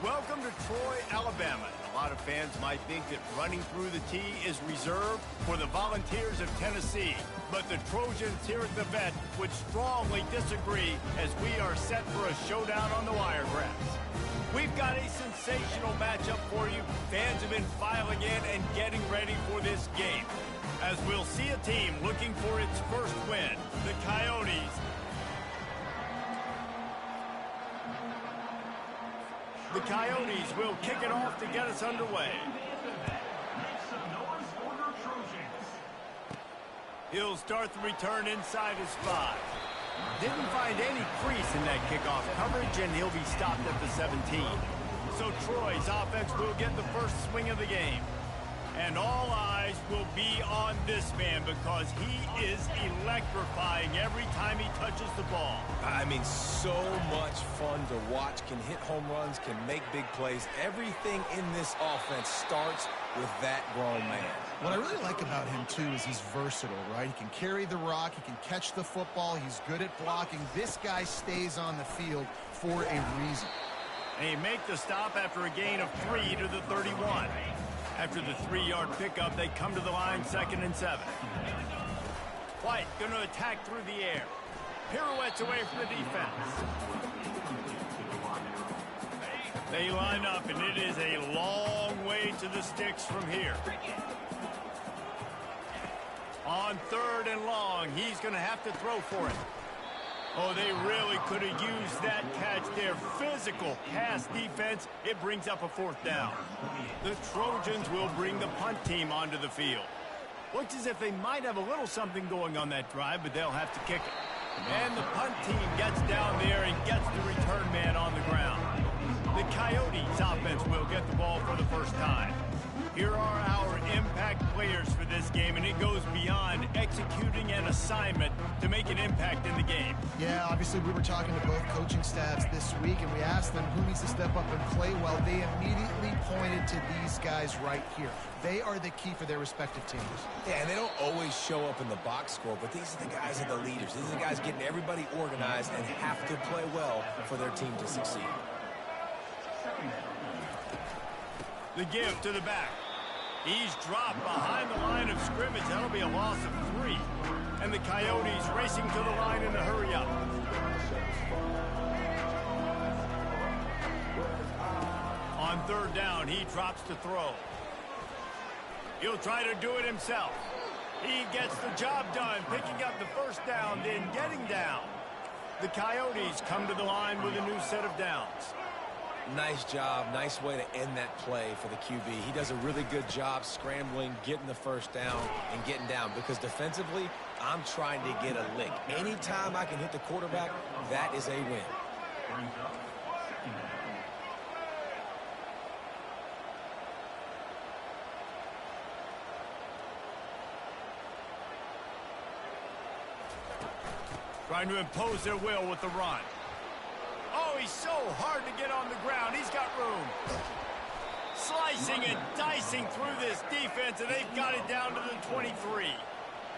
Welcome to Troy, Alabama. A lot of fans might think that running through the tee is reserved for the Volunteers of Tennessee. But the Trojans here at the Vet would strongly disagree as we are set for a showdown on the Wiregrass. We've got a sensational matchup for you. Fans have been filing in and getting ready for this game. As we'll see a team looking for its first win, the Coyotes. The Coyotes will kick it off to get us underway. He'll start the return inside his 5. Didn't find any crease in that kickoff coverage, and he'll be stopped at the 17. So Troy's offense will get the first swing of the game. And all eyes will be on this man because he is electrifying every time he touches the ball. I mean, so much fun to watch. Can hit home runs, can make big plays. Everything in this offense starts with that grown man. What I really like about him, too, is he's versatile, right? He can carry the rock. He can catch the football. He's good at blocking. This guy stays on the field for a reason. And he make the stop after a gain of 3 to the 31. After the 3-yard pickup, they come to the line 2nd and 7. White going to attack through the air. Pirouettes away from the defense. They line up, and it is a long way to the sticks from here. On 3rd and long, he's going to have to throw for it. Oh, they really could have used that catch there. Physical pass defense. It brings up a 4th down. The Trojans will bring the punt team onto the field. Looks as if they might have a little something going on that drive, but they'll have to kick it. And the punt team gets down there and gets the return man on the ground. The Coyotes offense will get the ball for the first time. Here are our impact players for this game, and it goes beyond executing an assignment to make an impact in the game. Yeah, obviously we were talking to both coaching staffs this week, and we asked them who needs to step up and play well. They immediately pointed to these guys right here. They are the key for their respective teams. Yeah, and they don't always show up in the box score, but these are the guys that are the leaders. These are the guys getting everybody organized and have to play well for their team to succeed. The give to the back. He's dropped behind the line of scrimmage. That'll be a loss of 3. And the Coyotes racing to the line in a hurry up. On 3rd down, he drops to throw. He'll try to do it himself. He gets the job done, picking up the 1st down, then getting down. The Coyotes come to the line with a new set of downs. Nice job. Nice way to end that play for the QB. He does a really good job scrambling, getting the 1st down, and getting down. Because defensively, I'm trying to get a lick. Anytime I can hit the quarterback, that is a win. Trying to impose their will with the run. Oh, he's so hard to get on the ground. He's got room. Slicing and dicing through this defense, and they've got it down to the 23.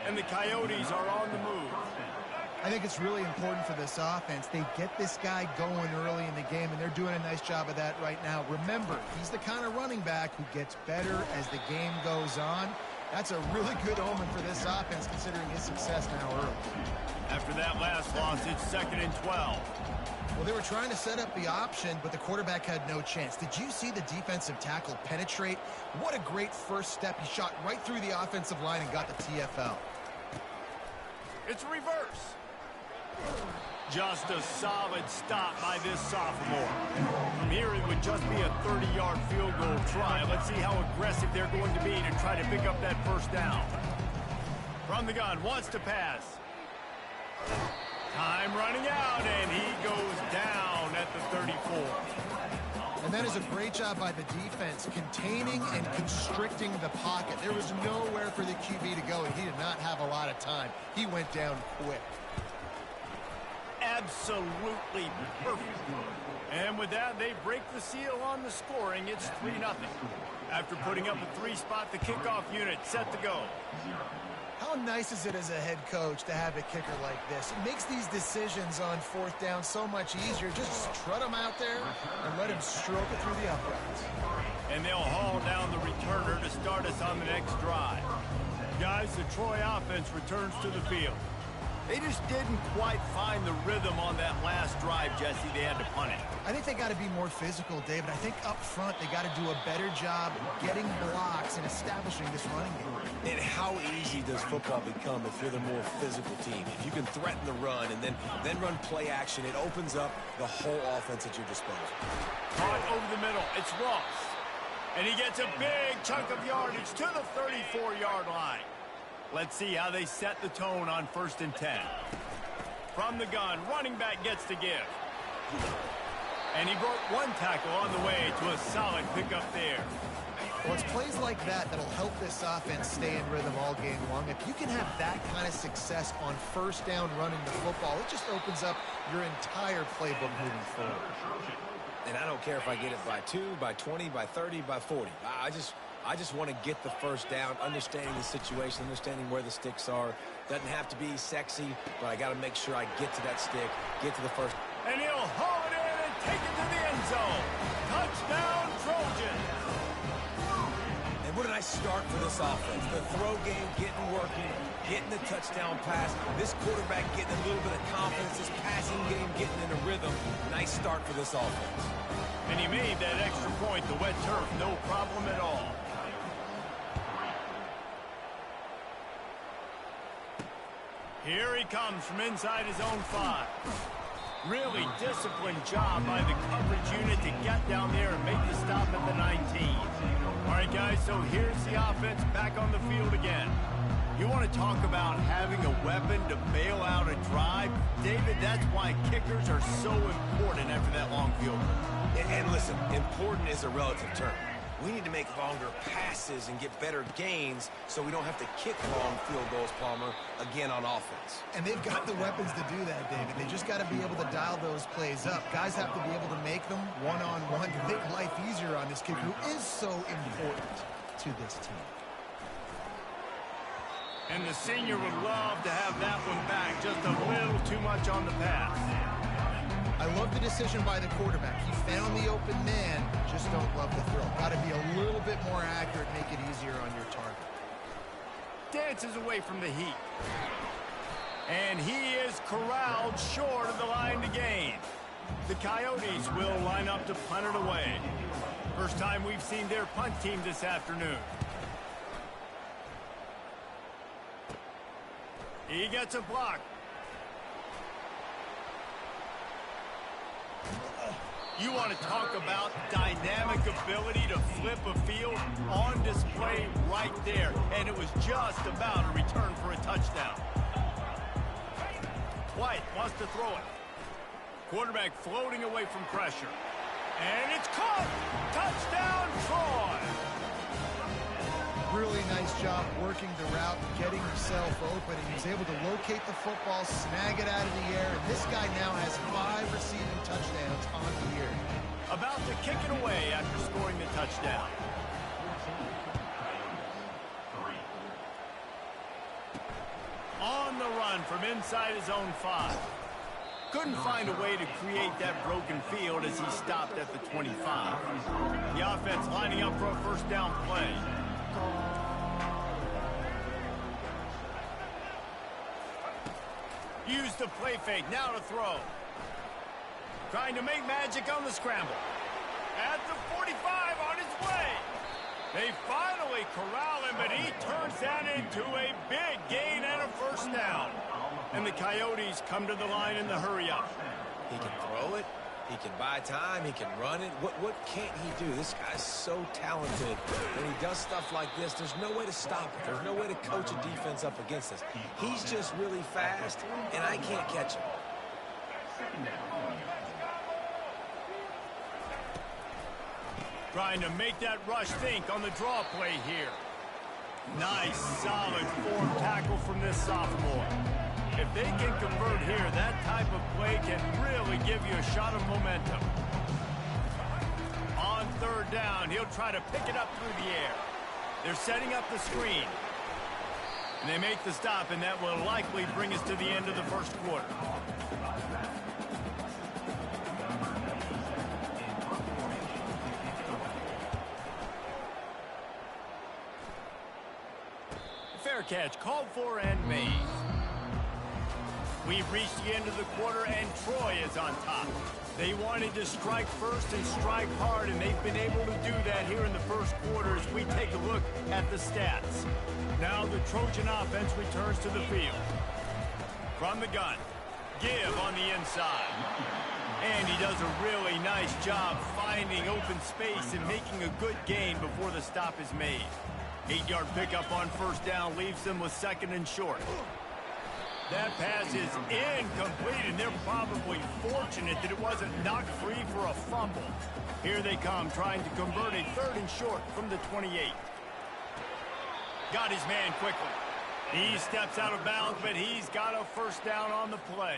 And the Coyotes are on the move. I think it's really important for this offense. They get this guy going early in the game, and they're doing a nice job of that right now. Remember, he's the kind of running back who gets better as the game goes on. That's a really good omen for this offense, considering his success now early. After that last loss, it's 2nd and 12. Well, they were trying to set up the option, but the quarterback had no chance. Did you see the defensive tackle penetrate? What a great first step. He shot right through the offensive line and got the TFL. It's a reverse. Just a solid stop by this sophomore. From here, it would just be a 30-yard field goal try. Let's see how aggressive they're going to be to try to pick up that 1st down. From the gun, wants to pass. Time running out, and he goes down at the 34. And that is a great job by the defense, containing and constricting the pocket. There was nowhere for the QB to go, and he did not have a lot of time. He went down quick. Absolutely perfect. And with that, they break the seal on the scoring. It's 3-0. After putting up a 3 spot, the kickoff unit set to go. How nice is it as a head coach to have a kicker like this? It makes these decisions on fourth down so much easier. Just trot him out there and let him stroke it through the uprights. And they'll haul down the returner to start us on the next drive. Guys, the Troy offense returns to the field. They just didn't quite find the rhythm on that last drive, Jesse. They had to punt it. I think they got to be more physical, David. I think up front they got to do a better job getting blocks and establishing this running game. And how easy does football become if you're the more physical team? If you can threaten the run and then run play action, it opens up the whole offense at your disposal. Caught over the middle. It's Ross. And he gets a big chunk of yardage to the 34-yard line. Let's see how they set the tone on 1st and 10. From the gun, running back gets to give. And he broke one tackle on the way to a solid pickup there. Well, it's plays like that that'll help this offense stay in rhythm all game long. If you can have that kind of success on 1st down running the football, it just opens up your entire playbook moving forward. And I don't care if I get it by 2, by 20, by 30, by 40. I just want to get the 1st down, understanding the situation, understanding where the sticks are. Doesn't have to be sexy, but I got to make sure I get to that stick, get to the first. And he'll haul it in and take it to the end zone. Touchdown, Trojan. And what a nice start for this offense. The throw game working, getting the touchdown pass. This quarterback getting a little bit of confidence. This passing game getting in a rhythm. Nice start for this offense. And he made that extra point, the wet turf, no problem at all. Here he comes from inside his own 5. Really disciplined job by the coverage unit to get down there and make the stop at the 19. All right, guys, so here's the offense back on the field again. You want to talk about having a weapon to bail out a drive? David, that's why kickers are so important after that long field goal. And listen, important is a relative term. We need to make longer passes and get better gains so we don't have to kick long field goals, Palmer, again on offense. And they've got the weapons to do that, David. They just got to be able to dial those plays up. Guys have to be able to make them one-on-one to make life easier on this kicker, who is so important to this team. And the senior would love to have that one back. Just a little too much on the pass. I love the decision by the quarterback. He found the open man, just don't love the throw. Got to be a little bit more accurate, make it easier on your target. Dances away from the heat. And he is corralled short of the line to gain. The Coyotes will line up to punt it away. First time we've seen their punt team this afternoon. He gets a block. You want to talk about dynamic ability to flip a field on display right there. And it was just about a return for a touchdown. White wants to throw it. Quarterback floating away from pressure. And it's caught. Touchdown, Troy. Really nice job working the route, getting himself open. And he was able to locate the football, snag it out of the air. And this guy now has 5 receiving touchdowns on the year. About to kick it away after scoring the touchdown. On the run from inside his own 5. Couldn't find a way to create that broken field as he stopped at the 25. The offense lining up for a first down play. Use the play fake, now to throw. Trying to make magic on the scramble. At the 45 on his way. They finally corral him, but he turns that into a big gain and a first down. And the Coyotes come to the line in the hurry-up. He can throw it. He can buy time. He can run it. What can't he do? This guy's so talented. When he does stuff like this, there's no way to stop it. There's no way to coach a defense up against us. He's just really fast, and I can't catch him. Trying to make that rush think on the draw play here. Nice, solid form tackle from this sophomore. If they can convert here, that type of play can really give you a shot of momentum. On third down, he'll try to pick it up through the air. They're setting up the screen. And they make the stop, and that will likely bring us to the end of the first quarter. Fair catch called for and made. We've reached the end of the quarter, and Troy is on top. They wanted to strike first and strike hard, and they've been able to do that here in the first quarter as we take a look at the stats. Now the Trojan offense returns to the field. From the gun, give on the inside. And he does a really nice job finding open space and making a good gain before the stop is made. 8-yard pickup on first down leaves them with second and short. That pass is incomplete, and they're probably fortunate that it wasn't knocked free for a fumble. Here they come, trying to convert a third and short from the 28. Got his man quickly. He steps out of bounds, but he's got a first down on the play.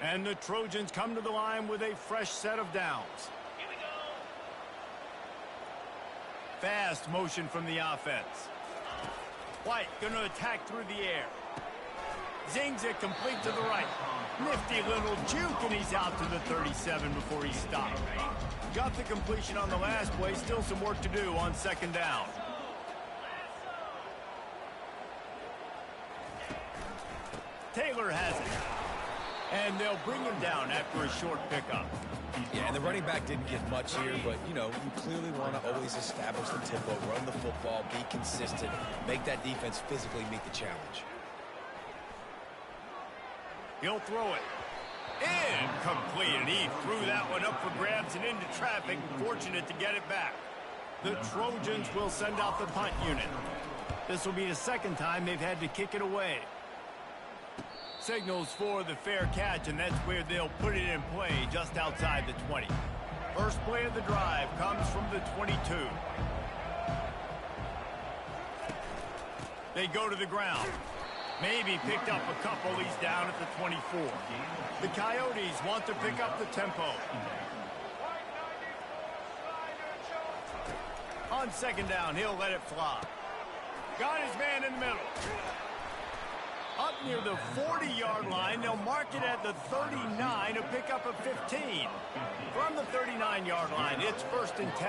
And the Trojans come to the line with a fresh set of downs. Fast motion from the offense. White going to attack through the air. Zings it complete to the right. Nifty little juke, and he's out to the 37 before he stopped. Got the completion on the last play. Still some work to do on second down. Taylor has it. And they'll bring him down after a short pickup. Yeah, and the running back didn't get much here, but, you know, you clearly want to always establish the tempo, run the football, be consistent, make that defense physically meet the challenge. He'll throw it. Incomplete, and he threw that one up for grabs and into traffic. Fortunate to get it back. The Trojans will send out the punt unit. This will be the second time they've had to kick it away. Signals for the fair catch, and that's where they'll put it in play just outside the 20. First play of the drive comes from the 22. They go to the ground. Maybe picked up a couple. He's down at the 24. The Coyotes want to pick up the tempo. On second down, he'll let it fly. Got his man in the middle. Up near the 40-yard line, they'll mark it at the 39, a pickup of 15. From the 39-yard line, it's first and 10.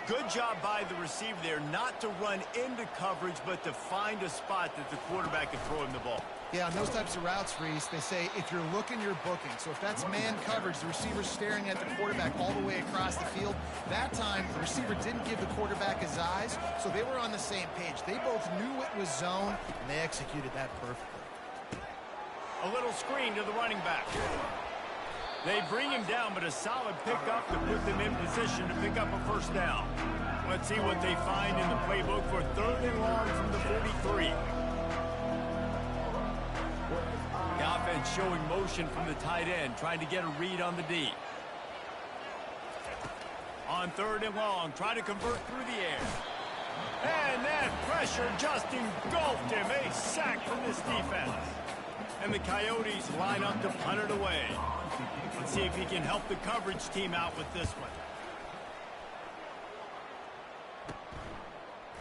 Good job by the receiver there not to run into coverage, but to find a spot that the quarterback can throw him the ball. Yeah, on those types of routes, Reese, they say if you're looking, you're booking. So if that's man coverage, the receiver's staring at the quarterback all the way across the field. That time, the receiver didn't give the quarterback his eyes, so they were on the same page. They both knew it was zone, and they executed that perfectly. A little screen to the running back. They bring him down, but a solid pickup to put them in position to pick up a first down. Let's see what they find in the playbook for third and long from the 43. The offense showing motion from the tight end, trying to get a read on the D. On third and long, trying to convert through the air. And that pressure just engulfed him. A sack from this defense. And the Coyotes line up to punt it away. Let's see if he can help the coverage team out with this one.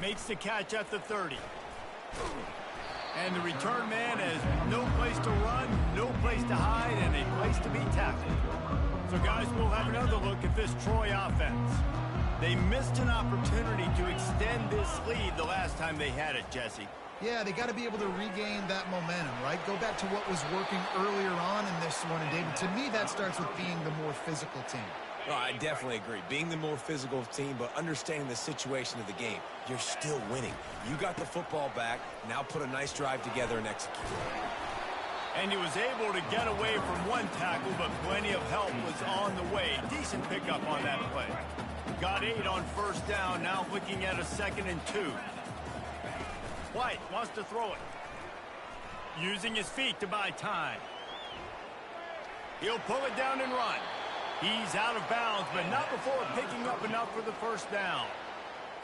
Makes the catch at the 30. And the return man has no place to run, no place to hide, and a place to be tackled. So, guys, we'll have another look at this Troy offense. They missed an opportunity to extend this lead the last time they had it, Jesse. Yeah, they got to be able to regain that momentum, right? Go back to what was working earlier on in this one, and David, to me, that starts with being the more physical team. Oh, I definitely agree. Being the more physical team, but understanding the situation of the game. You're still winning. You got the football back. Now put a nice drive together and execute. And he was able to get away from one tackle, but plenty of help was on the way. Decent pickup on that play. Got 8 on first down, now looking at a 2nd and 2. White wants to throw it. Using his feet to buy time. He'll pull it down and run. He's out of bounds, but not before picking up enough for the first down.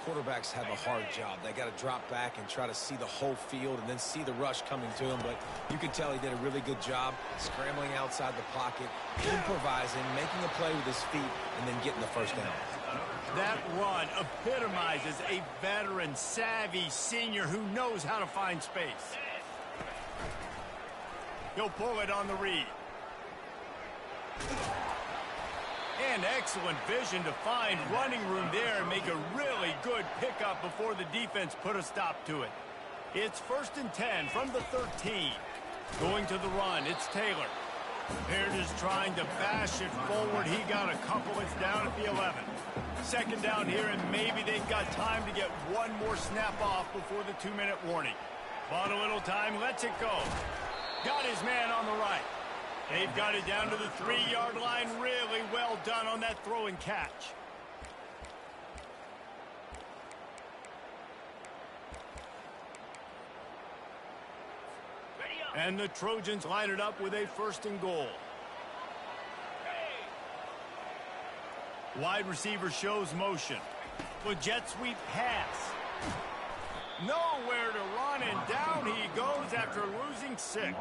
Quarterbacks have a hard job. They got to drop back and try to see the whole field and then see the rush coming to him. But you can tell he did a really good job scrambling outside the pocket, improvising, making a play with his feet, and then getting the first down. That run epitomizes a veteran, savvy senior who knows how to find space. He'll pull it on the read. And excellent vision to find running room there and make a really good pickup before the defense put a stop to it. It's 1st and 10 from the 13. Going to the run, it's Taylor. They're just trying to bash it forward. He got a couple. It's down at the 11. 2nd down here, and maybe they've got time to get one more snap off before the 2-minute warning. Bought a little time, lets it go. Got his man on the right. They've got it down to the 3-yard line. Really well done on that throw and catch. And the Trojans line it up with a 1st and goal. Wide receiver shows motion. The jet sweep pass. Nowhere to run, and down he goes after losing 6.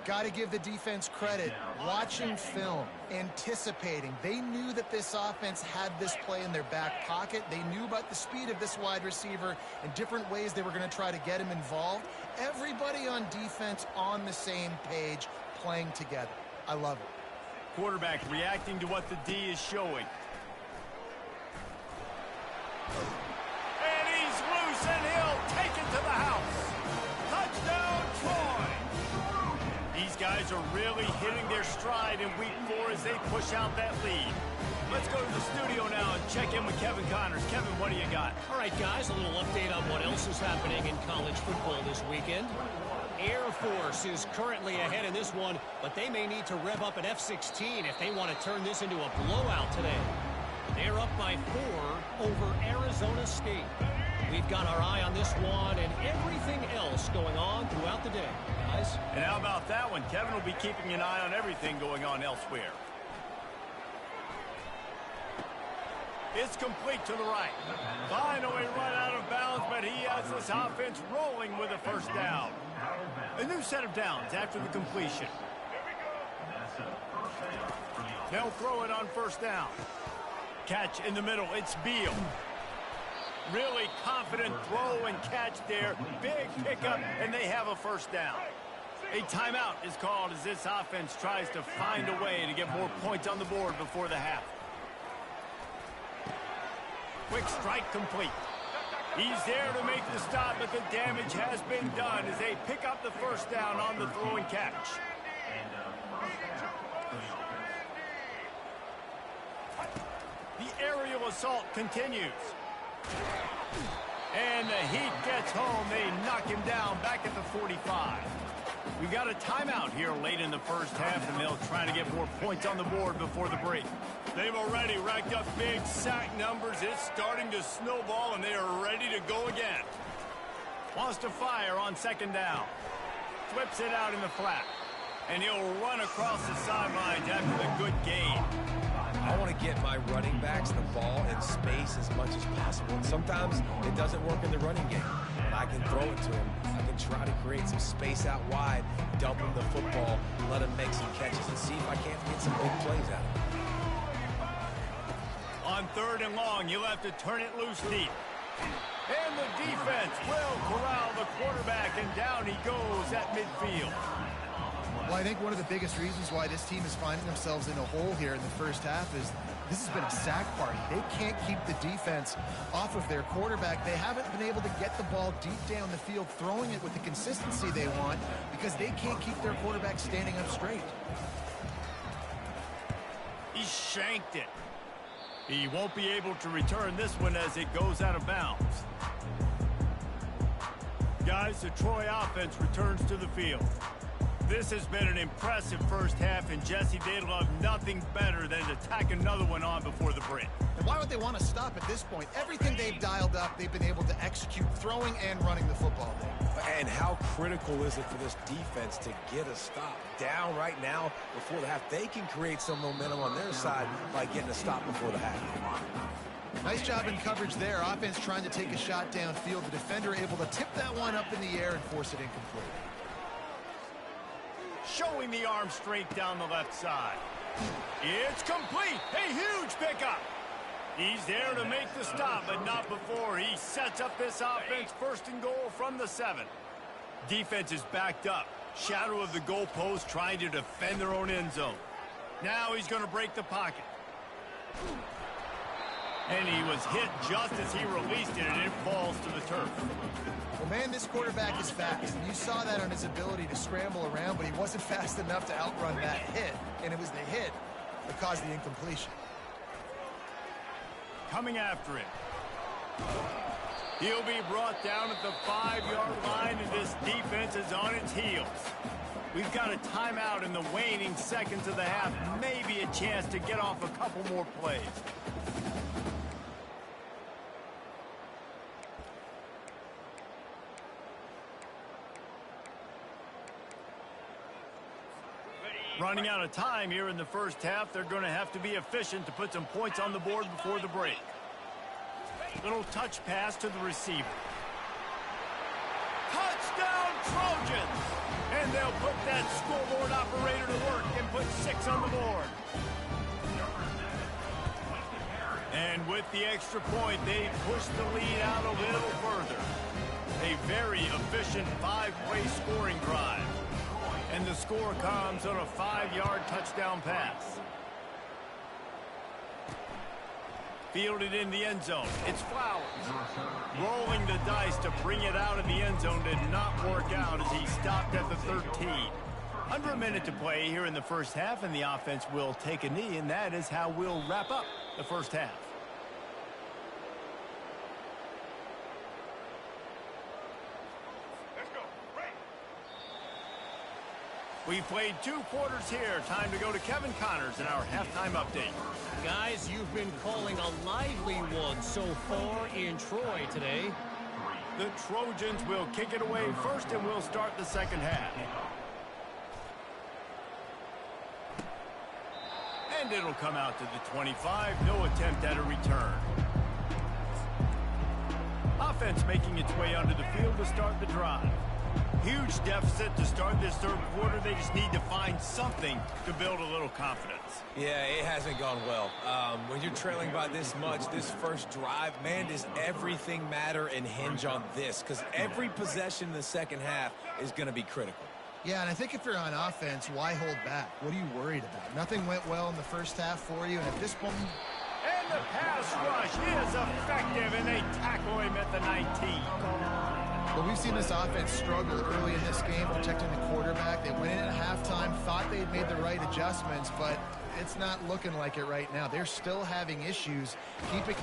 Got to give the defense credit. Watching film, anticipating. They knew that this offense had this play in their back pocket. They knew about the speed of this wide receiver and different ways they were going to try to get him involved. Everybody on defense on the same page, playing together. I love it. Quarterback reacting to what the D is showing. And he's loose, and he'll take it to the house. Touchdown, Troy! These guys are really hitting their stride in week 4 as they push out that lead. Let's go to the studio now and check in with Kevin Connors. Kevin, what do you got? All right, guys, a little update on what else is happening in college football this weekend. Air Force is currently ahead in this one, but they may need to rev up at F-16 if they want to turn this into a blowout today. They're up by 4 over Arizona State. We've got our eye on this one and everything else going on throughout the day, guys. And how about that one? Kevin will be keeping an eye on everything going on elsewhere. It's complete to the right. Finally run out of bounds, but he has this offense rolling with a 1st down. A new set of downs after the completion. They'll throw it on 1st down. Catch in the middle. It's Beal. Really confident throw and catch there. Big pickup, and they have a 1st down. A timeout is called as this offense tries to find a way to get more points on the board before the half. Quick strike complete. He's there to make the stop, but the damage has been done as they pick up the 1st down on the throw and catch. The aerial assault continues. And the heat gets home. They knock him down back at the 45. We got a timeout here late in the 1st half, and they'll try to get more points on the board before the break. They've already racked up big sack numbers. It's starting to snowball, and they are ready to go again. Wants to fire on 2nd down. Flips it out in the flat. And he'll run across the sidelines after the good gain. I want to get my running backs the ball in space as much as possible. And sometimes it doesn't work in the running game. But I can throw it to him. I can try to create some space out wide, dump him the football, let him make some catches, and see if I can't get some big plays out of him. On 3rd and long, you'll have to turn it loose deep. And the defense will corral the quarterback, and down he goes at midfield. Well, I think one of the biggest reasons why this team is finding themselves in a hole here in the 1st half is this has been a sack party. They can't keep the defense off of their quarterback. They haven't been able to get the ball deep down the field, throwing it with the consistency they want because they can't keep their quarterback standing up straight. He shanked it. He won't be able to return this one as it goes out of bounds. Guys, the Troy offense returns to the field. This has been an impressive 1st half, and Jesse, they'd love nothing better than to tack another one on before the break. And why would they want to stop at this point? Everything they've dialed up, they've been able to execute throwing and running the football there. And how critical is it for this defense to get a stop? Down right now before the half. They can create some momentum on their side by getting a stop before the half. Nice job in coverage there. Offense trying to take a shot downfield. The defender able to tip that one up in the air and force it incomplete. Showing the arm strength down the left side. It's complete. A huge pickup. He's there to make the stop, but not before. He sets up this offense first and goal from the 7. Defense is backed up. Shadow of the goalpost trying to defend their own end zone. Now he's going to break the pocket. And he was hit just as he released it, and it falls to the turf. Well, man, this quarterback is fast. And you saw that on his ability to scramble around, but he wasn't fast enough to outrun that hit. And it was the hit that caused the incompletion. Coming after him. He'll be brought down at the 5-yard line, and this defense is on its heels. We've got a timeout in the waning seconds of the half. Maybe a chance to get off a couple more plays. Running out of time here in the first half. They're going to have to be efficient to put some points on the board before the break. Little touch pass to the receiver. Touchdown Trojans! And they'll put that scoreboard operator to work and put 6 on the board. And with the extra point, they push the lead out a little further. A very efficient 5-play scoring drive. And the score comes on a 5-yard touchdown pass. Fielded in the end zone. It's Flowers. Rolling the dice to bring it out of the end zone did not work out as he stopped at the 13. Under a minute to play here in the first half, and the offense will take a knee, and that is how we'll wrap up the first half. We've played 2 quarters here. Time to go to Kevin Connors in our halftime update. Guys, you've been calling a lively one so far in Troy today. The Trojans will kick it away first, and we'll start the second half. And it'll come out to the 25. No attempt at a return. Offense making its way onto the field to start the drive. Huge deficit to start this third quarter. They just need to find something to build a little confidence. Yeah, it hasn't gone well. When you're trailing by this much, this first drive, man, does everything matter and hinge on this? Because every possession in the second half is going to be critical. Yeah, and I think if you're on offense, why hold back? What are you worried about? Nothing went well in the first half for you, and at this point... And the pass rush is effective, and they tackle him at the 19. Well, we've seen this offense struggle early in this game protecting the quarterback. They went in at halftime, thought they had made the right adjustments, but it's not looking like it right now. They're still having issues keeping...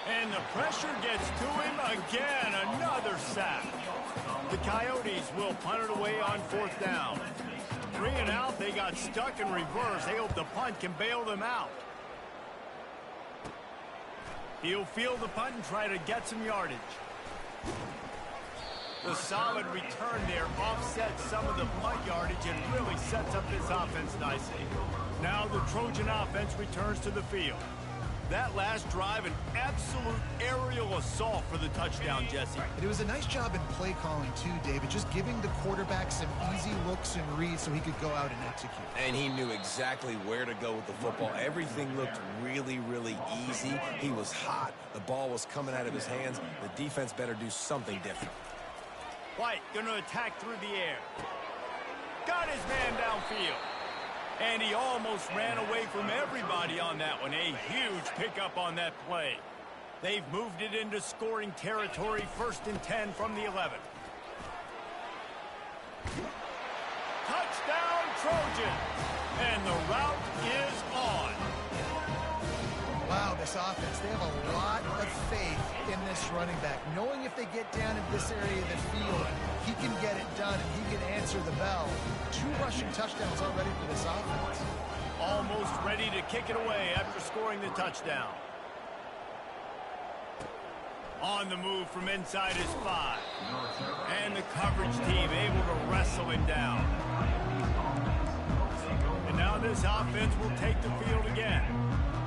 And the pressure gets to him again. Another sack. The Coyotes will punt it away on 4th down. 3 and out. They got stuck in reverse. They hope the punt can bail them out. He'll field the punt and try to get some yardage. The solid return there offsets some of the punt yardage and really sets up this offense nicely. Now the Trojan offense returns to the field. That last drive, an absolute aerial assault for the touchdown, Jesse. It was a nice job in play calling too, David, just giving the quarterback some easy looks and reads so he could go out and execute. And he knew exactly where to go with the football. Everything looked really, really easy. He was hot. The ball was coming out of his hands. The defense better do something different. White going to attack through the air. Got his man downfield. And he almost ran away from everybody on that one. A huge pickup on that play. They've moved it into scoring territory, 1st and 10 from the 11. Touchdown, Trojans! And the route is on. Wow, this offense, they have a lot of faith in this running back. Knowing if they get down in this area of the field, he can get it done and he can answer the bell. 2 rushing touchdowns already for this offense. Almost ready to kick it away after scoring the touchdown. On the move from inside his 5. And the coverage team able to wrestle him down. And now this offense will take the field again.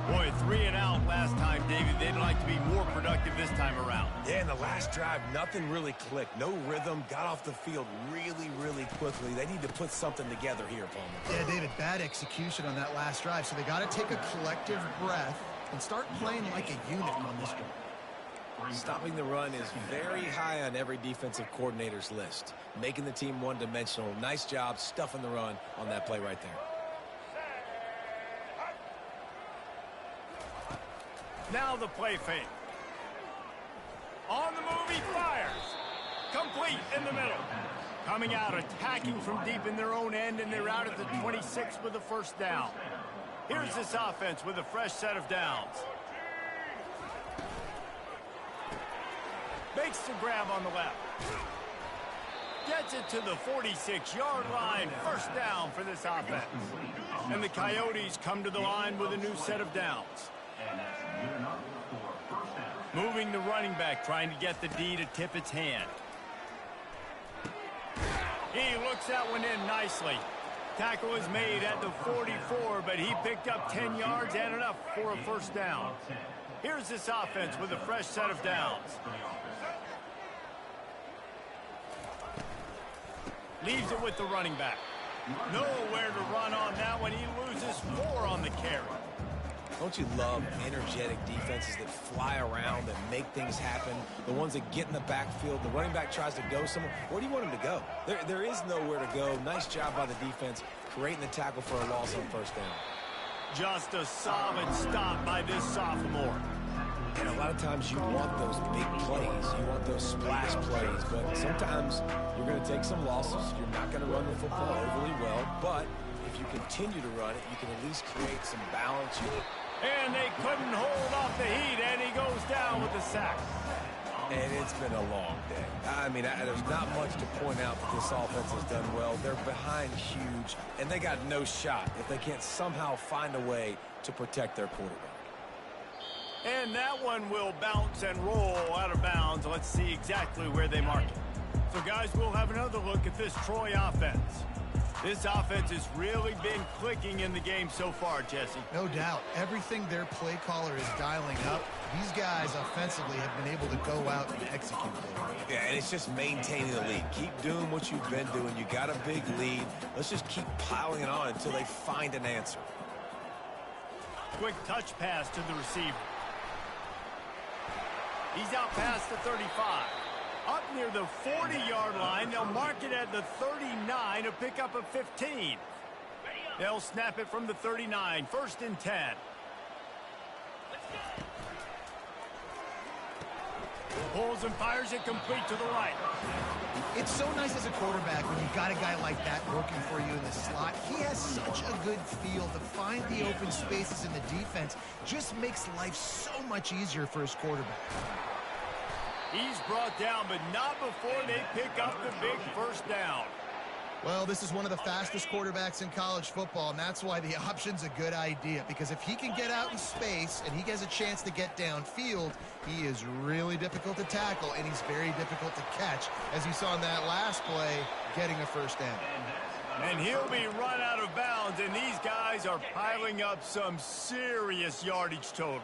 Boy, 3 and out last time, David. They'd like to be more productive this time around. Yeah, in the last drive, nothing really clicked. No rhythm, got off the field really, really quickly. They need to put something together here, Palmer. Yeah, David, bad execution on that last drive. So they got to take a collective breath and start playing like a unit on this one. Stopping the run is very high on every defensive coordinator's list. Making the team one-dimensional. Nice job stuffing the run on that play right there. Now the play fake. On the move, he fires. Complete in the middle. Coming out, attacking from deep in their own end, and they're out at the 26 with a first down. Here's this offense with a fresh set of downs. Makes the grab on the left. Gets it to the 46-yard line. First down for this offense. And the Coyotes come to the line with a new set of downs. Moving the running back, trying to get the D to tip its hand. He looks that one in nicely. Tackle is made at the 44, but he picked up 10 yards and enough for a first down. Here's this offense with a fresh set of downs. Leaves it with the running back. Nowhere to run on that one. He loses 4 on the carry. Don't you love energetic defenses that fly around, that make things happen? The ones that get in the backfield. The running back tries to go somewhere. Where do you want him to go? There is nowhere to go. Nice job by the defense, creating the tackle for a loss on first down. Just a solid stop by this sophomore. And a lot of times you want those big plays. You want those splash plays. But sometimes you're going to take some losses. You're not going to run the football overly well. But if you continue to run it, you can at least create some balance. And they couldn't hold off the heat, and he goes down with the sack. And it's been a long day. I mean, there's not much to point out that this offense has done well. They're behind huge, and they got no shot if they can't somehow find a way to protect their quarterback. And that one will bounce and roll out of bounds. Let's see exactly where they mark it. So, guys, we'll have another look at this Troy offense. This offense has really been clicking in the game so far, Jesse. No doubt. Everything their play caller is dialing up, these guys offensively have been able to go out and execute. Yeah, and it's just maintaining the lead. Keep doing what you've been doing. You got a big lead. Let's just keep piling it on until they find an answer. Quick touch pass to the receiver. He's out past the 35. Up near the 40-yard line, they'll mark it at the 39 to pick up a 15. They'll snap it from the 39, 1st and 10. Pulls and fires it complete to the right. It's so nice as a quarterback when you've got a guy like that working for you in the slot. He has such a good feel to find the open spaces in the defense. Just makes life so much easier for his quarterback. He's brought down, but not before they pick up the big first down. Well, this is one of the fastest quarterbacks in college football, and that's why the option's a good idea. Because if he can get out in space and he has a chance to get downfield, he is really difficult to tackle, and he's very difficult to catch, as you saw in that last play, getting a first down. And he'll be run out of bounds, and these guys are piling up some serious yardage totals.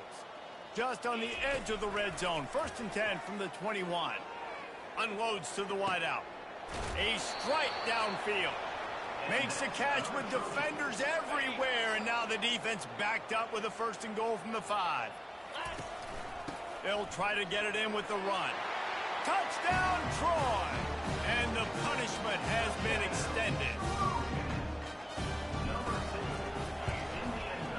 Just on the edge of the red zone. 1st and 10 from the 21. Unloads to the wideout. A strike downfield. Makes the catch with defenders everywhere. And now the defense backed up with a 1st and goal from the 5. They'll try to get it in with the run. Touchdown, Troy! And the punishment has been extended.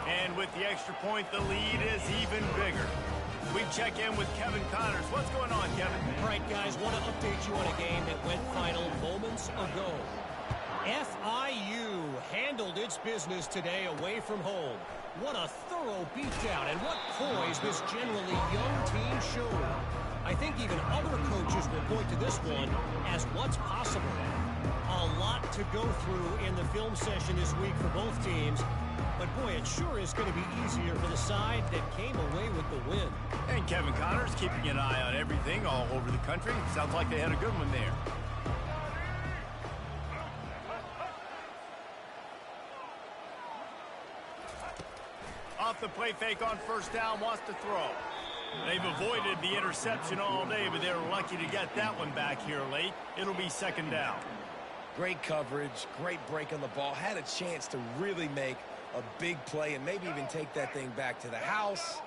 And with the extra point, the lead is even bigger. We check in with Kevin Connors. What's going on, Kevin? All right, guys, want to update you on a game that went final moments ago. FIU handled its business today away from home. What a thorough beatdown, and what poise this generally young team showed. I think even other coaches will point to this one as what's possible. A lot to go through in the film session this week for both teams. But, boy, it sure is going to be easier for the side that came away with the win. And Kevin Connors keeping an eye on everything all over the country. Sounds like they had a good one there. Off the play fake on first down, wants to throw. They've avoided the interception all day, but they're lucky to get that one back here late. It'll be 2nd down. Great coverage, great break on the ball. Had a chance to really make a big play and maybe even take that thing back to the house.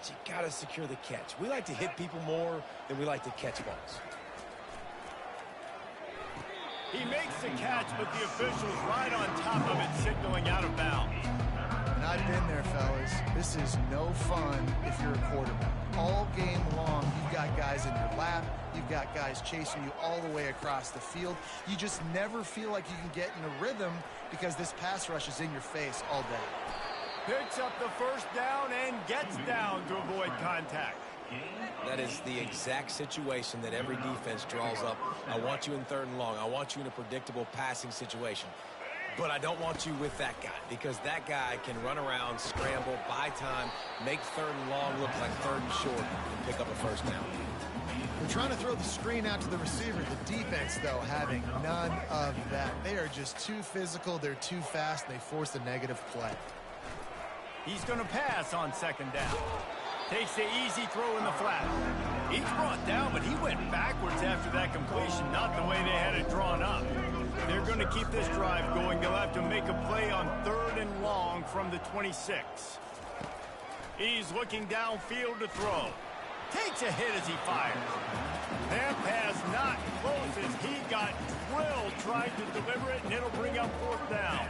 but you got to secure the catch. We like to hit people more than we like to catch balls. He makes the catch, but the official's right on top of it, signaling out of bounds. And I've been there, fellas. This is no fun if you're a quarterback. All game long, you've got guys in your lap. You've got guys chasing you all the way across the field. You just never feel like you can get in a rhythm because this pass rush is in your face all day. Picks up the first down and gets down to avoid contact. That is the exact situation that every defense draws up. I want you in 3rd and long. I want you in a predictable passing situation. But I don't want you with that guy because that guy can run around, scramble, buy time, make 3rd and long look like 3rd and short, and pick up a first down. They're trying to throw the screen out to the receiver. The defense, though, having none of that. They are just too physical. They're too fast. And they force a negative play. He's going to pass on 2nd down. Takes the easy throw in the flat. He's brought down, but he went backwards after that completion, not the way they had it drawn up. They're going to keep this drive going. They'll have to make a play on 3rd and long from the 26. He's looking downfield to throw. Takes a hit as he fires. That pass not close as he got drilled trying to deliver it, and it'll bring up 4th down.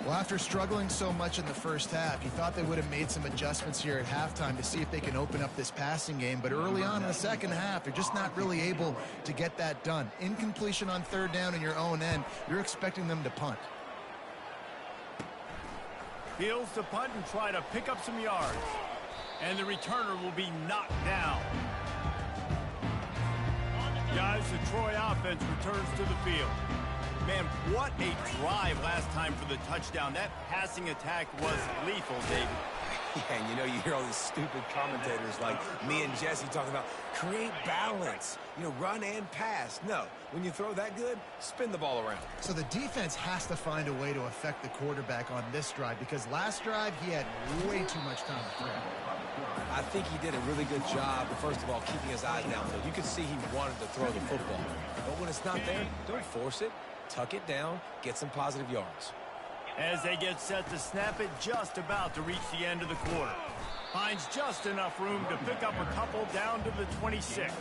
Well, after struggling so much in the first half, you thought they would have made some adjustments here at halftime to see if they can open up this passing game. But early on in the second half, they're just not really able to get that done. Incompletion on 3rd down in your own end, you're expecting them to punt. Fields to punt and try to pick up some yards. And the returner will be knocked down. Guys, the Troy offense returns to the field. Man, what a drive last time for the touchdown. That passing attack was lethal, David. Yeah, and you know, you hear all these stupid commentators like me and Jesse talking about create balance, you know, run and pass. No, when you throw that good, spin the ball around. So the defense has to find a way to affect the quarterback on this drive because last drive he had way too much time to throw. I think he did a really good job, first of all, keeping his eyes downfield. You could see he wanted to throw the football. But when it's not there, don't force it. Tuck it down, get some positive yards. As they get set to snap it, just about to reach the end of the quarter. Finds just enough room to pick up a couple down to the 26.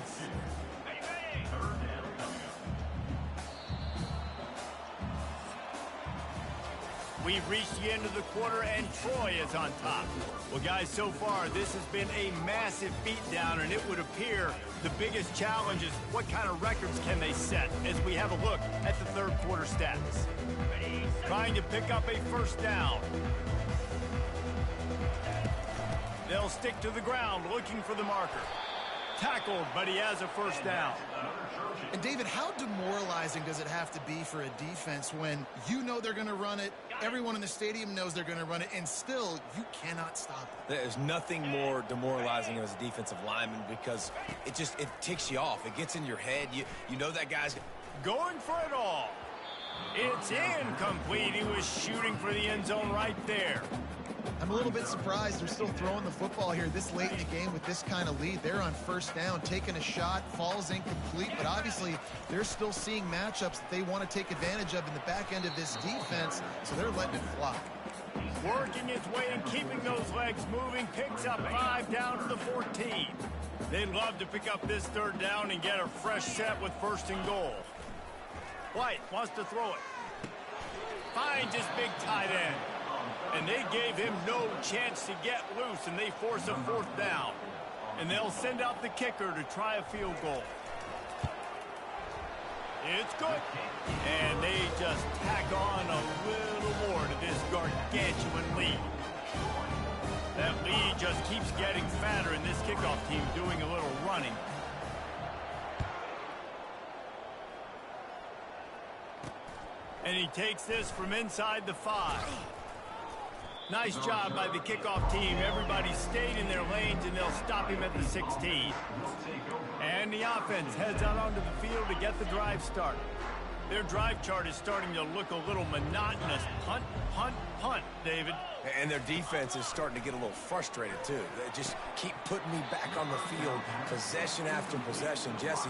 We've reached the end of the quarter, and Troy is on top. Well, guys, so far, this has been a massive beatdown, and it would appear the biggest challenge is what kind of records can they set as we have a look at the 3rd quarter stats. Trying to pick up a first down. They'll stick to the ground looking for the marker. Tackled, but he has a first down. And David, how demoralizing does it have to be for a defense when you know they're going to run it, everyone in the stadium knows they're going to run it, and still you cannot stop it? There's nothing more demoralizing as a defensive lineman because it ticks you off. It gets in your head. You know that guy's going for it all. It's incomplete. He was shooting for the end zone right there. I'm a little bit surprised they're still throwing the football here this late in the game with this kind of lead. They're on first down, taking a shot, falls incomplete, but obviously they're still seeing matchups that they want to take advantage of in the back end of this defense, so they're letting it fly. Working his way and keeping those legs moving, picks up 5 down to the 14. They'd love to pick up this 3rd down and get a fresh set with 1st and goal. White wants to throw it. Finds his big tight end. And they gave him no chance to get loose, and they force a 4th down. And they'll send out the kicker to try a field goal. It's good. And they just tack on a little more to this gargantuan lead. That lead just keeps getting fatter, and this kickoff team doing a little running. And he takes this from inside the 5. Nice job by the kickoff team. Everybody stayed in their lanes, and they'll stop him at the 16. And the offense heads out onto the field to get the drive started. Their drive chart is starting to look a little monotonous. Punt, punt, punt, David. And their defense is starting to get a little frustrated, too. They just keep putting me back on the field, possession after possession. Jesse,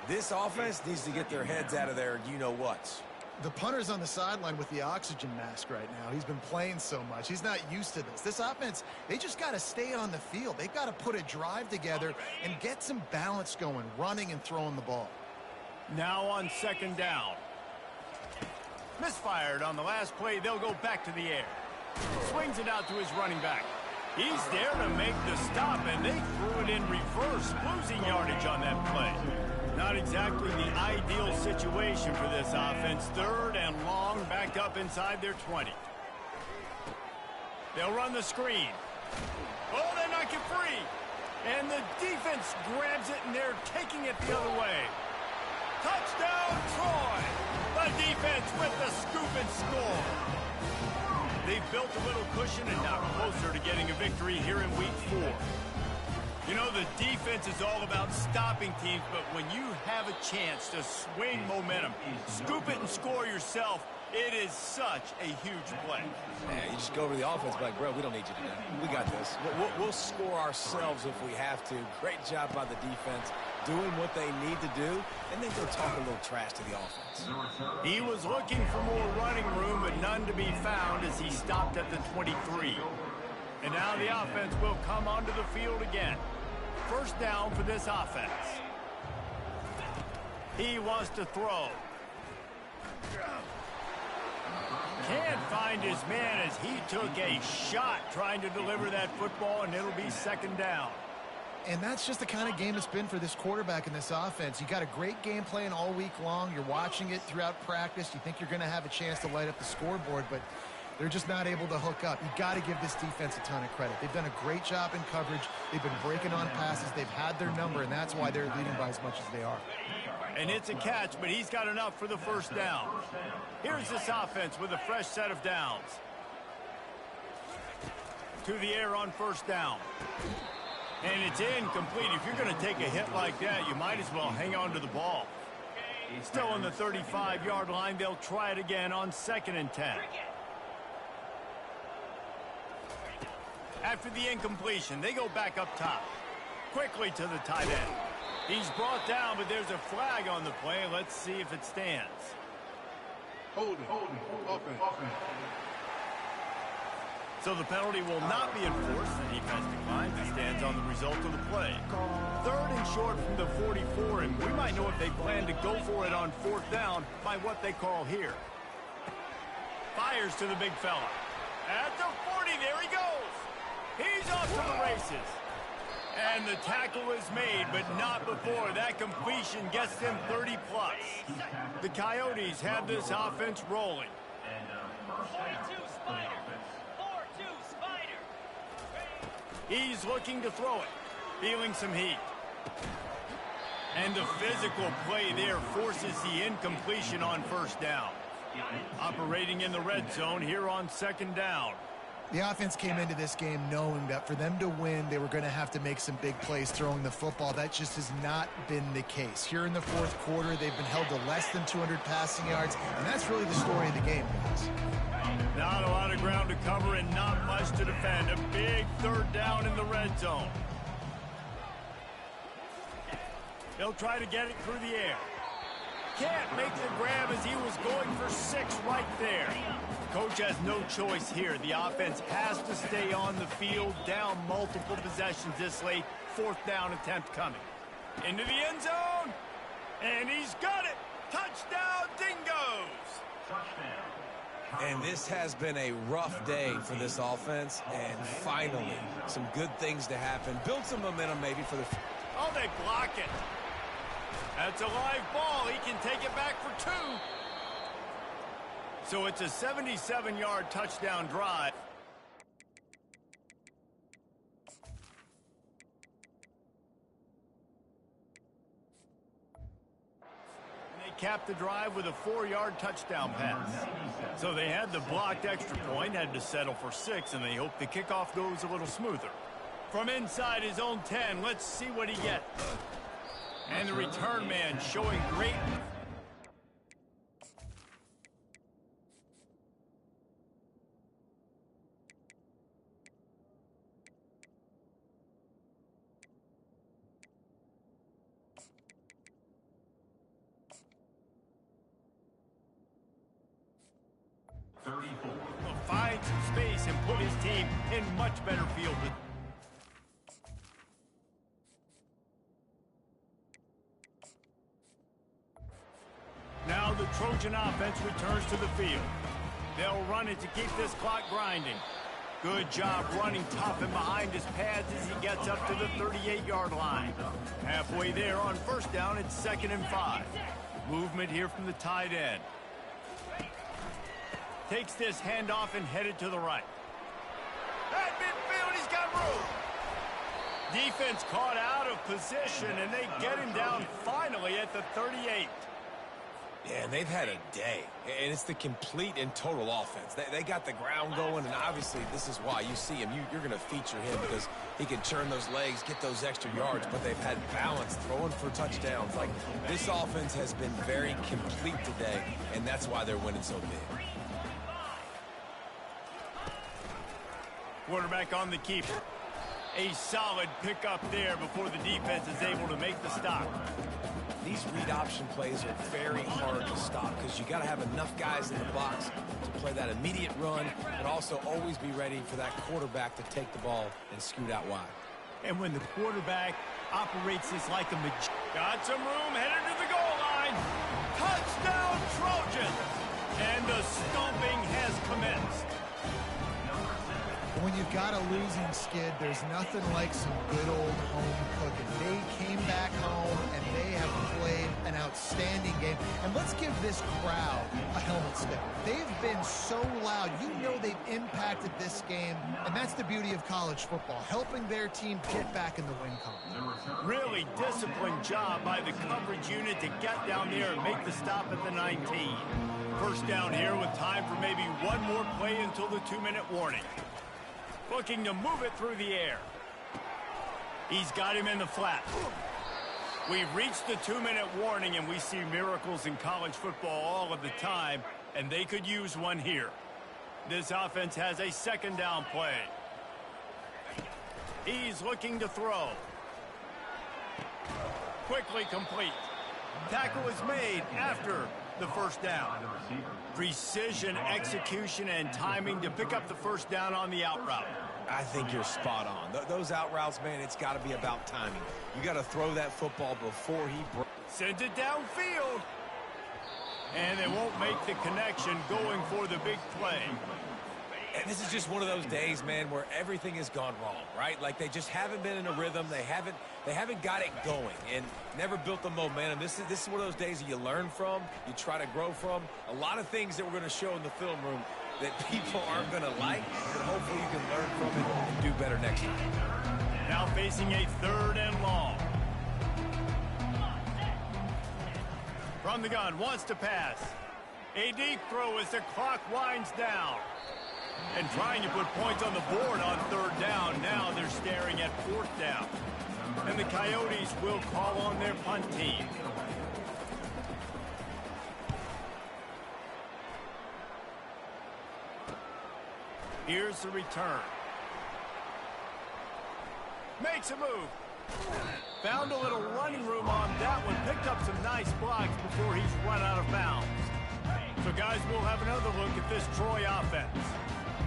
this offense needs to get their heads out of their you-know-whats. The punter's on the sideline with the oxygen mask right now. He's been playing so much. He's not used to this. This offense, they just got to stay on the field. They've got to put a drive together and get some balance going, running and throwing the ball. Now on second down. Misfired on the last play. They'll go back to the air. Swings it out to his running back. He's there to make the stop, and they threw it in reverse, losing yardage on that play. Not exactly the ideal situation for this offense. Third and long, back up inside their 20. They'll run the screen. Oh, they knock it free. And the defense grabs it, and they're taking it the other way. Touchdown, Troy! The defense with the scoop and score. They've built a little cushion and now closer to getting a victory here in Week 4. You know, the defense is all about stopping teams, but when you have a chance to swing momentum, scoop it and score yourself, it is such a huge play. Yeah, you just go over to the offense like, bro, we don't need you today. We got this. We'll score ourselves if we have to. Great job by the defense doing what they need to do, and then go talk a little trash to the offense. He was looking for more running room, but none to be found as he stopped at the 23. And now the offense will come onto the field again. First down for this offense. He wants to throw. Can't find his man as he took a shot trying to deliver that football, and it'll be second down. And that's just the kind of game it's been for this quarterback in this offense. You got a great game plan all week long. You're watching it throughout practice. You think you're going to have a chance to light up the scoreboard, but they're just not able to hook up. You got to give this defense a ton of credit. They've done a great job in coverage. They've been breaking on passes. They've had their number, and that's why they're leading by as much as they are. And it's a catch, but he's got enough for the first down. Here's this offense with a fresh set of downs. To the air on first down. And it's incomplete. If you're going to take a hit like that, you might as well hang on to the ball. Still on the 35-yard line. They'll try it again on 2nd and 10. After the incompletion, they go back up top. Quickly to the tight end. He's brought down, but there's a flag on the play. Let's see if it stands. Holding. Offense. So the penalty will not be enforced. The defense declines. It stands on the result of the play. Third and short from the 44, and we might know if they plan to go for it on 4th down by what they call here. Fires to the big fella. At the 40, there he goes. He's off to the races. And the tackle is made, but not before. That completion gets them 30+. The Coyotes have this offense rolling. 42 Spider. 4-2 Spider. He's looking to throw it. Feeling some heat. And the physical play there forces the incompletion on first down. Operating in the red zone here on 2nd down. The offense came into this game knowing that for them to win, they were going to have to make some big plays throwing the football. That just has not been the case. Here in the 4th quarter, they've been held to less than 200 passing yards, and that's really the story of the game, guys. Not a lot of ground to cover and not much to defend. A big 3rd down in the red zone. They'll try to get it through the air. Can't make the grab as he was going for 6 right there. Coach has no choice here. The offense has to stay on the field, down multiple possessions this late. 4th down attempt coming. Into the end zone. And he's got it. Touchdown, Dingoes. And this has been a rough day for this offense, and finally, some good things to happen. Build some momentum maybe for the... Oh, they block it. That's a live ball. He can take it back for 2. So it's a 77-yard touchdown drive. And they capped the drive with a 4-yard touchdown pass. So they had the blocked extra point, had to settle for 6, and they hope the kickoff goes a little smoother. From inside his own 10, let's see what he gets. And the return man showing great... pace and put his team in much better field position. Now the Trojan offense returns to the field. They'll run it to keep this clock grinding. Good job running tough and behind his pads as he gets up to the 38-yard line. Halfway there on first down, it's 2nd and 5. Movement here from the tight end. Takes this handoff and headed to the right. At midfield, he's got room. Defense caught out of position, and they get him down finally at the 38. Yeah, and they've had a day, and it's the complete and total offense. They got the ground going, and obviously this is why you see him. You're going to feature him because he can turn those legs, get those extra yards, but they've had balance, throwing for touchdowns. Like, this offense has been very complete today, and that's why they're winning so big. Quarterback on the keeper. A solid pickup there before the defense is able to make the stop. These read option plays are very hard to stop because you got to have enough guys in the box to play that immediate run, but also always be ready for that quarterback to take the ball and scoot out wide. And when the quarterback operates this like a magician. Got some room, headed to the goal line. Touchdown, Trojans! And the stomping has commenced. When you've got a losing skid, there's nothing like some good old home cooking. They came back home, and they have played an outstanding game. And let's give this crowd a helmet step. They've been so loud. You know they've impacted this game, and that's the beauty of college football, helping their team get back in the win column. Really disciplined job by the coverage unit to get down there and make the stop at the 19. First down here with time for maybe one more play until the 2-minute warning. Looking to move it through the air. He's got him in the flat. We've reached the 2-minute warning, and we see miracles in college football all of the time, and they could use one here. This offense has a 2nd down play. He's looking to throw. Quickly complete. Tackle is made after the first down. Precision, execution, and timing to pick up the first down on the out route. I think you're spot on. Those out routes, man, it's got to be about timing. You got to throw that football before he breaks. Sends it downfield. And they won't make the connection going for the big play. And this is just one of those days, man, where everything has gone wrong, right? Like, they just haven't been in a rhythm. They haven't got it going and never built the momentum. This is one of those days that you learn from, you try to grow from. A lot of things that we're going to show in the film room that people aren't going to like, but hopefully you can learn from it and do better next time. Now facing a 3rd and long. From the gun, wants to pass. A deep throw as the clock winds down. And trying to put points on the board on 3rd down. Now they're staring at 4th down. And the Coyotes will call on their punt team. Here's the return. Makes a move. Found a little running room on that one. Picked up some nice blocks before he's run out of bounds. So, guys, we'll have another look at this Troy offense.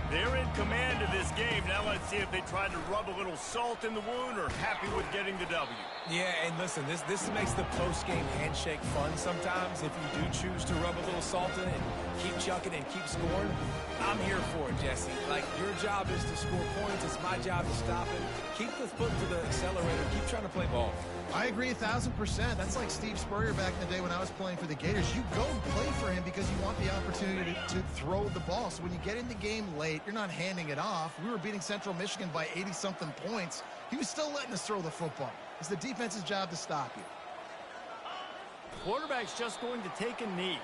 They're in command of this game. Now let's see if they try to rub a little salt in the wound or happy with getting the W. Yeah, and listen, this makes the post-game handshake fun sometimes. If you do choose to rub a little salt in it and keep chucking and keep scoring, I'm here for it, Jesse. Like, your job is to score points. It's my job to stop it. Keep the foot to the accelerator. Keep trying to play ball. I agree 1,000%. That's like Steve Spurrier back in the day when I was playing for the Gators. You go and play for him because you want the opportunity to throw the ball. So when you get in the game late, you're not handing it off. We were beating Central Michigan by 80-something points. He was still letting us throw the football. It's the defense's job to stop you. Quarterback's just going to take a knee.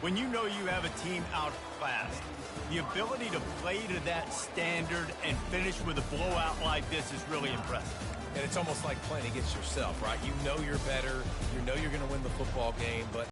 When you know you have a team outclassed, the ability to play to that standard and finish with a blowout like this is really impressive. And it's almost like playing against yourself, right? You know you're better. You know you're going to win the football game, but